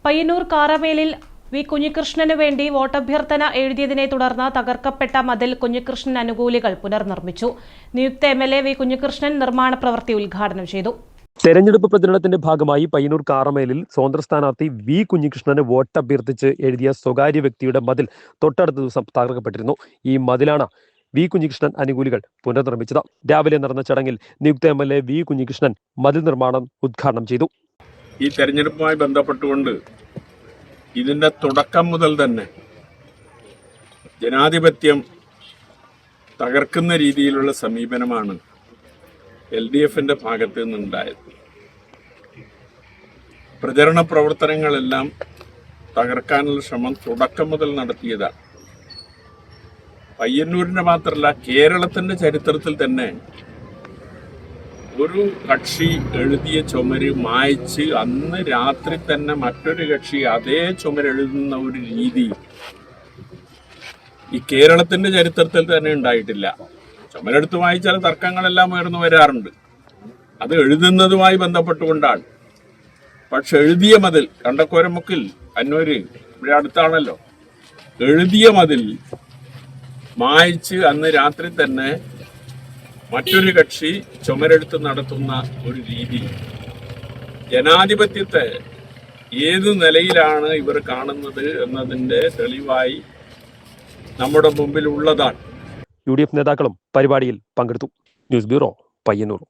Payyanur കാറമേലിൽ V കുഞ്ഞികൃഷ്ണനു വേണ്ടി വോട്ടഭ്യർത്ഥന എഴുതിയതിനെ തുടർന്ന് തകർക്കപ്പെട്ട മതിൽ കുഞ്ഞികൃഷ്ണൻ അനുകൂലികൾ പുനർനിർമ്മിച്ചു. നിയുക്ത MLA വി കുഞ്ഞികൃഷ്ണൻ നിർമ്മാണ പ്രവൃത്തി ഉദ്ഘാടനം ചെയ്തു. തെരഞ്ഞെടുപ്പ് പ്രചരണത്തിന്റെ ഭാഗമായി പയ്യന്നൂർ കാറമേലിൽ സ്വതന്ത്ര സ്ഥാനാർത്ഥി വി കുഞ്ഞികൃഷ്ണന് വോട്ടഭ്യർത്ഥിച്ച് എഴുതിയ സ്വകാര്യ വ്യക്തിയുടെ മതിൽ തൊട്ടടുത്ത ദിവസം തകർക്കപ്പെട്ടിരുന്നു. ഈ മതിലാണ് വി കുഞ്ഞികൃഷ്ണൻ അനുകൂലികൾ പുനർനിർമ്മിച്ചത്. രാവിലെ നടന്ന ചടങ്ങിൽ നിയുക്ത MLA വി കുഞ്ഞികൃഷ്ണൻ മതിൽ നിർമ്മാണം ഉദ്ഘാടനം ചെയ്തു. ഈ തെരഞ്ഞെടുപ്പുമായി ബന്ധപ്പെട്ടുകൊണ്ട് ഇതിൻ്റെ തുടക്കം മുതൽ തന്നെ ജനാധിപത്യം തകർക്കുന്ന രീതിയിലുള്ള സമീപനമാണ് LDFന്റെ ഭാഗത്ത് നിന്നുണ്ടായത്. പ്രചരണ പ്രവർത്തനങ്ങളെല്ലാം തകർക്കാനുള്ള ശ്രമം തുടക്കം മുതൽ നടത്തിയതാണ്. പയ്യന്നൂരിൻ്റെ മാത്രമല്ല, കേരളത്തിൻ്റെ ചരിത്രത്തിൽ തന്നെ ഒരു കക്ഷി എഴുതിയ ചുമര് മായ്ച്ച് അന്ന് രാത്രി തന്നെ മറ്റൊരു കക്ഷി അതേ ചുമരെഴുതുന്ന ഒരു രീതി ഈ കേരളത്തിന്റെ ചരിത്രത്തിൽ തന്നെ ഉണ്ടായിട്ടില്ല. ചുമരെടുത്ത് വായിച്ചാൽ തർക്കങ്ങളെല്ലാം ഉയർന്നു വരാറുണ്ട്. അത് എഴുതുന്നതുമായി ബന്ധപ്പെട്ടുകൊണ്ടാണ്. പക്ഷെ എഴുതിയ മതിൽ കണ്ടക്കോരമുക്കിൽ അന്നൂര് ഇവിടെ അടുത്താണല്ലോ, എഴുതിയ മതിൽ മായ്ച്ച് അന്ന് രാത്രി തന്നെ മറ്റൊരു കക്ഷി ചുമരെടുത്ത് നടത്തുന്ന ഒരു രീതി ജനാധിപത്യത്തെ ഏത് നിലയിലാണ് ഇവർ കാണുന്നത് എന്നതിൻ്റെ തെളിവായി നമ്മുടെ മുമ്പിൽ ഉള്ളതാണ്. UDF നേതാക്കളും പരിപാടിയിൽ പങ്കെടുത്തു. News bureau, Payyanur.